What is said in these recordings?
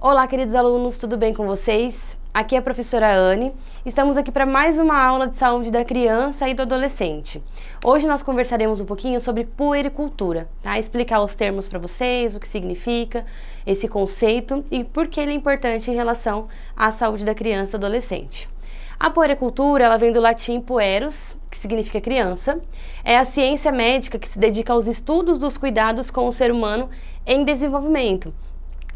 Olá, queridos alunos, tudo bem com vocês? Aqui é a professora Anne. Estamos aqui para mais uma aula de saúde da criança e do adolescente. Hoje nós conversaremos um pouquinho sobre puericultura, tá? Explicar os termos para vocês, o que significa esse conceito e por que ele é importante em relação à saúde da criança e do adolescente. A puericultura, ela vem do latim pueros, que significa criança. É a ciência médica que se dedica aos estudos dos cuidados com o ser humano em desenvolvimento,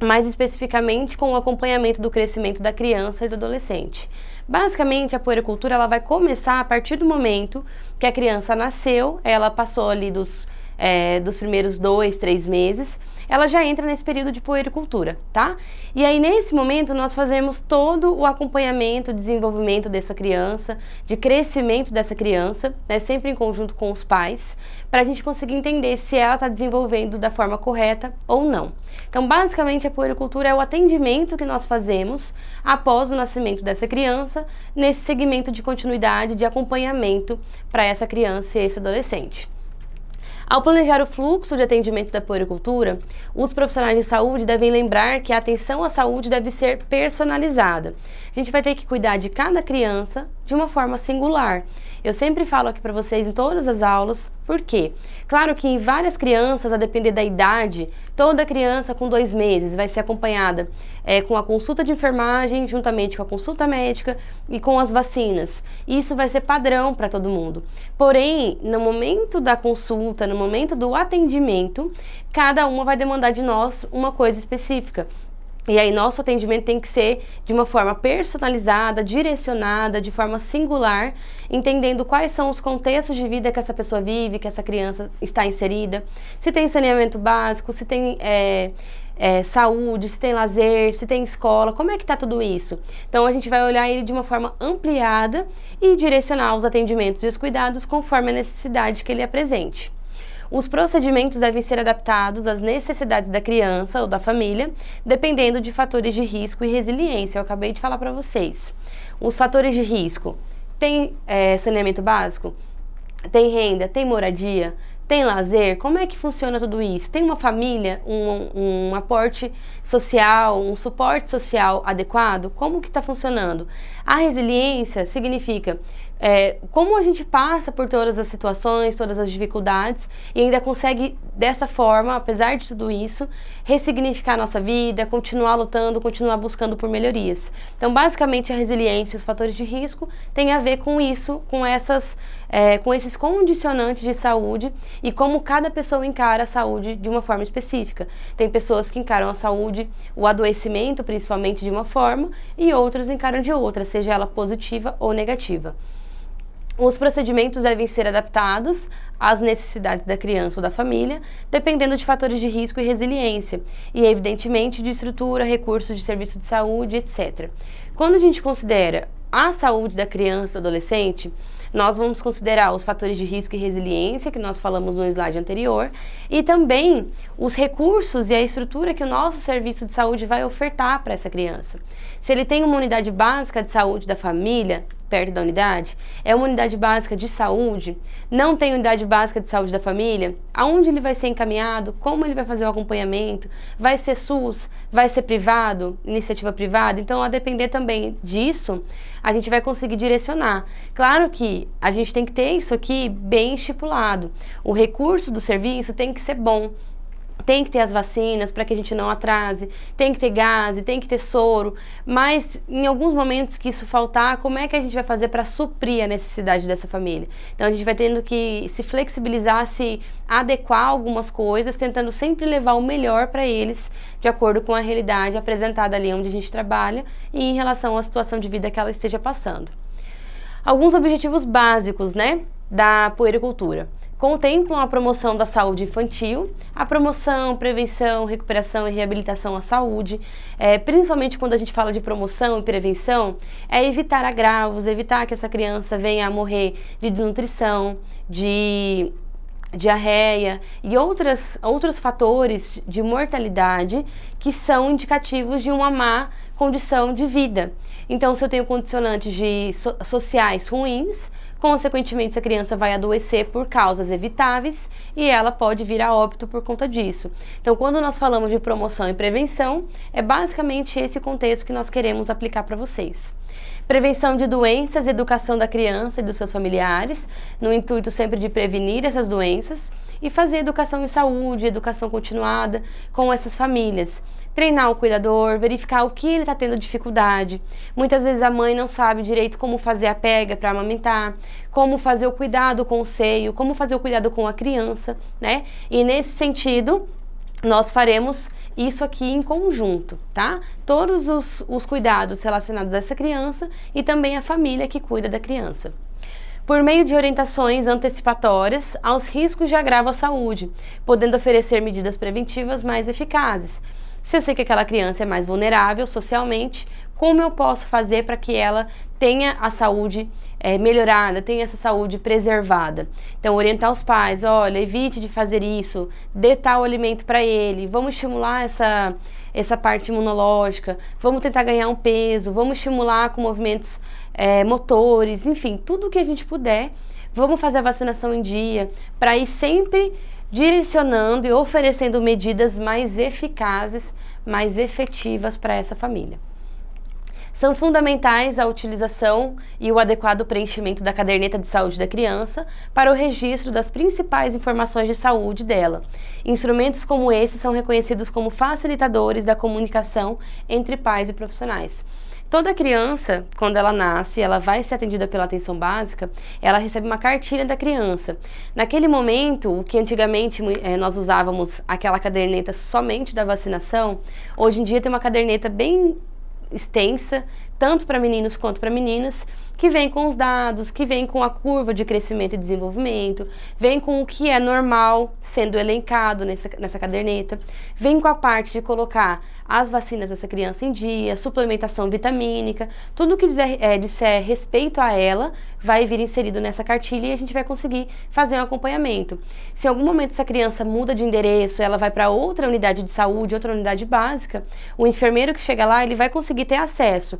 mais especificamente com o acompanhamento do crescimento da criança e do adolescente. Basicamente, a puericultura ela vai começar a partir do momento que a criança nasceu, ela passou ali dos primeiros 2, 3 meses, ela já entra nesse período de puericultura, tá? E aí, nesse momento, nós fazemos todo o acompanhamento, desenvolvimento dessa criança, de crescimento dessa criança, né, sempre em conjunto com os pais, para a gente conseguir entender se ela está desenvolvendo da forma correta ou não. Então, basicamente, a puericultura é o atendimento que nós fazemos após o nascimento dessa criança, nesse segmento de continuidade, de acompanhamento para essa criança e esse adolescente. Ao planejar o fluxo de atendimento da puericultura, os profissionais de saúde devem lembrar que a atenção à saúde deve ser personalizada. A gente vai ter que cuidar de cada criança de uma forma singular. Eu sempre falo aqui para vocês em todas as aulas, por quê? Claro que em várias crianças, a depender da idade, toda criança com 2 meses vai ser acompanhada com a consulta de enfermagem, juntamente com a consulta médica e com as vacinas. Isso vai ser padrão para todo mundo. Porém, no momento da consulta, no momento do atendimento, cada uma vai demandar de nós uma coisa específica. E aí, nosso atendimento tem que ser de uma forma personalizada, direcionada, de forma singular, entendendo quais são os contextos de vida que essa pessoa vive, que essa criança está inserida, se tem saneamento básico, se tem saúde, se tem lazer, se tem escola, como é que está tudo isso? Então, a gente vai olhar ele de uma forma ampliada e direcionar os atendimentos e os cuidados conforme a necessidade que ele apresente. Os procedimentos devem ser adaptados às necessidades da criança ou da família, dependendo de fatores de risco e resiliência. Eu acabei de falar para vocês. Os fatores de risco: tem saneamento básico? Tem renda? Tem moradia? Tem lazer? Como é que funciona tudo isso? Tem uma família, um aporte social, um suporte social adequado? Como que está funcionando? A resiliência significa como a gente passa por todas as situações, todas as dificuldades e ainda consegue, dessa forma, apesar de tudo isso, ressignificar a nossa vida, continuar lutando, continuar buscando por melhorias. Então, basicamente, a resiliência e os fatores de risco têm a ver com isso, com esses condicionantes de saúde e como cada pessoa encara a saúde de uma forma específica. Tem pessoas que encaram a saúde, o adoecimento, principalmente, de uma forma e outras encaram de outra, seja ela positiva ou negativa. Os procedimentos devem ser adaptados às necessidades da criança ou da família, dependendo de fatores de risco e resiliência, e evidentemente de estrutura, recursos de serviço de saúde, etc. Quando a gente considera a saúde da criança ou adolescente, nós vamos considerar os fatores de risco e resiliência, que nós falamos no slide anterior, e também os recursos e a estrutura que o nosso serviço de saúde vai ofertar para essa criança. Se ele tem uma unidade básica de saúde da família, perto da unidade, é uma unidade básica de saúde, não tem unidade básica de saúde da família, aonde ele vai ser encaminhado, como ele vai fazer o acompanhamento, vai ser SUS, vai ser privado, iniciativa privada, então a depender também disso, a gente vai conseguir direcionar. Claro que a gente tem que ter isso aqui bem estipulado, o recurso do serviço tem que ser bom, tem que ter as vacinas para que a gente não atrase, tem que ter gás, tem que ter soro, mas em alguns momentos que isso faltar, como é que a gente vai fazer para suprir a necessidade dessa família? Então a gente vai tendo que se flexibilizar, se adequar a algumas coisas, tentando sempre levar o melhor para eles, de acordo com a realidade apresentada ali onde a gente trabalha e em relação à situação de vida que ela esteja passando. Alguns objetivos básicos, né, da puericultura. Contemplam a promoção da saúde infantil, a promoção, prevenção, recuperação e reabilitação à saúde, principalmente quando a gente fala de promoção e prevenção, é evitar agravos, evitar que essa criança venha a morrer de desnutrição, de diarreia e outros fatores de mortalidade que são indicativos de uma má condição de vida. Então, se eu tenho condicionantes sociais ruins, consequentemente essa criança vai adoecer por causas evitáveis e ela pode vir a óbito por conta disso. Então, quando nós falamos de promoção e prevenção, é basicamente esse contexto que nós queremos aplicar para vocês. Prevenção de doenças, educação da criança e dos seus familiares, no intuito sempre de prevenir essas doenças e fazer educação em saúde, educação continuada com essas famílias. Treinar o cuidador, verificar o que ele está tendo dificuldade. Muitas vezes a mãe não sabe direito como fazer a pega para amamentar, como fazer o cuidado com o seio, como fazer o cuidado com a criança, né? E nesse sentido, nós faremos isso aqui em conjunto, tá? Todos os cuidados relacionados a essa criança e também a família que cuida da criança. Por meio de orientações antecipatórias aos riscos de agravo à saúde, podendo oferecer medidas preventivas mais eficazes. Se eu sei que aquela criança é mais vulnerável socialmente, como eu posso fazer para que ela tenha a saúde melhorada, tenha essa saúde preservada? Então, orientar os pais, olha, evite de fazer isso, dê tal alimento para ele, vamos estimular essa parte imunológica, vamos tentar ganhar um peso, vamos estimular com movimentos motores, enfim, tudo que a gente puder, vamos fazer a vacinação em dia, para ir sempre direcionando e oferecendo medidas mais eficazes, mais efetivas para essa família. São fundamentais a utilização e o adequado preenchimento da caderneta de saúde da criança para o registro das principais informações de saúde dela. Instrumentos como esses são reconhecidos como facilitadores da comunicação entre pais e profissionais. Toda criança, quando ela nasce, ela vai ser atendida pela atenção básica, ela recebe uma cartilha da criança. Naquele momento, o que antigamente nós usávamos aquela caderneta somente da vacinação, hoje em dia tem uma caderneta bem extensa, tanto para meninos quanto para meninas, que vem com os dados, que vem com a curva de crescimento e desenvolvimento, vem com o que é normal sendo elencado nessa caderneta, vem com a parte de colocar as vacinas dessa criança em dia, suplementação vitamínica, tudo que disser respeito a ela vai vir inserido nessa cartilha e a gente vai conseguir fazer um acompanhamento. Se em algum momento essa criança muda de endereço, ela vai para outra unidade de saúde, outra unidade básica, o enfermeiro que chega lá, ele vai conseguir ter acesso.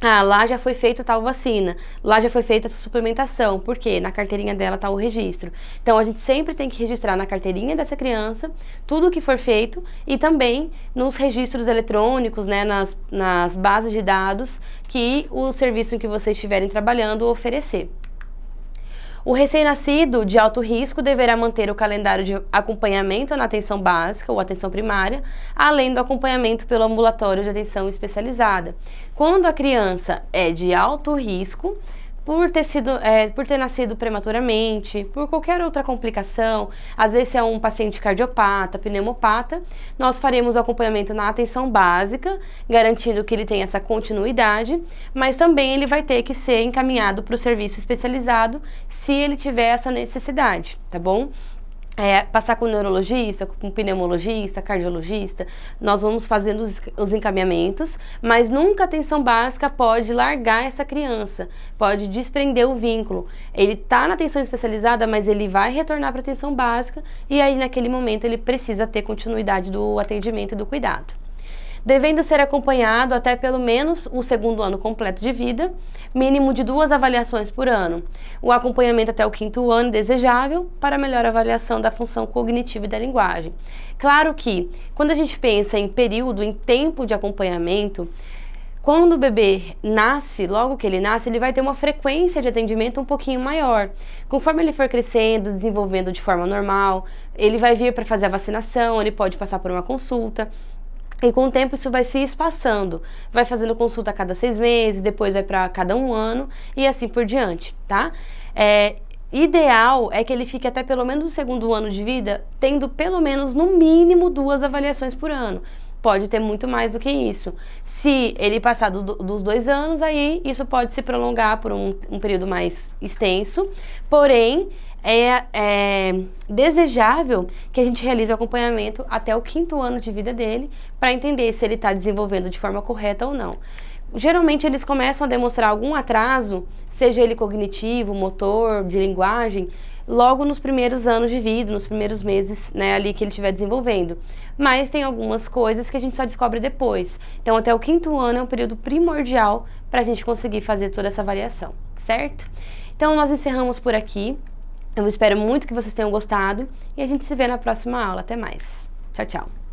Ah, lá já foi feita tal vacina, lá já foi feita essa suplementação, porque na carteirinha dela está o registro. Então, a gente sempre tem que registrar na carteirinha dessa criança tudo o que for feito e também nos registros eletrônicos, né, nas bases de dados que o serviço em que vocês estiverem trabalhando oferecer. O recém-nascido de alto risco deverá manter o calendário de acompanhamento na atenção básica ou atenção primária, além do acompanhamento pelo ambulatório de atenção especializada. Quando a criança é de alto risco, por ter nascido prematuramente, por qualquer outra complicação, às vezes se é um paciente cardiopata, pneumopata, nós faremos o acompanhamento na atenção básica, garantindo que ele tenha essa continuidade, mas também ele vai ter que ser encaminhado para o serviço especializado se ele tiver essa necessidade, tá bom? Passar com o neurologista, com o pneumologista, cardiologista, nós vamos fazendo os encaminhamentos, mas nunca a atenção básica pode largar essa criança, pode desprender o vínculo. Ele está na atenção especializada, mas ele vai retornar para a atenção básica e aí naquele momento ele precisa ter continuidade do atendimento e do cuidado. Devendo ser acompanhado até pelo menos o segundo ano completo de vida, mínimo de 2 avaliações por ano. O acompanhamento até o 5º ano desejável para melhor avaliação da função cognitiva e da linguagem. Claro que, quando a gente pensa em período, em tempo de acompanhamento, quando o bebê nasce, logo que ele nasce, ele vai ter uma frequência de atendimento um pouquinho maior. Conforme ele for crescendo, desenvolvendo de forma normal, ele vai vir para fazer a vacinação, ele pode passar por uma consulta. E com o tempo isso vai se espaçando, vai fazendo consulta a cada 6 meses, depois vai para cada 1 ano e assim por diante, tá? Ideal é que ele fique até pelo menos o segundo ano de vida, tendo pelo menos no mínimo 2 avaliações por ano. Pode ter muito mais do que isso. Se ele passar dos 2 anos, aí isso pode se prolongar por um período mais extenso, porém é desejável que a gente realize o acompanhamento até o 5º ano de vida dele para entender se ele está desenvolvendo de forma correta ou não. Geralmente eles começam a demonstrar algum atraso, seja ele cognitivo, motor, de linguagem, logo nos primeiros anos de vida, nos primeiros meses, né, ali que ele estiver desenvolvendo. Mas tem algumas coisas que a gente só descobre depois. Então, até o 5º ano é um período primordial para a gente conseguir fazer toda essa avaliação, certo? Então, nós encerramos por aqui. Eu espero muito que vocês tenham gostado e a gente se vê na próxima aula. Até mais. Tchau, tchau.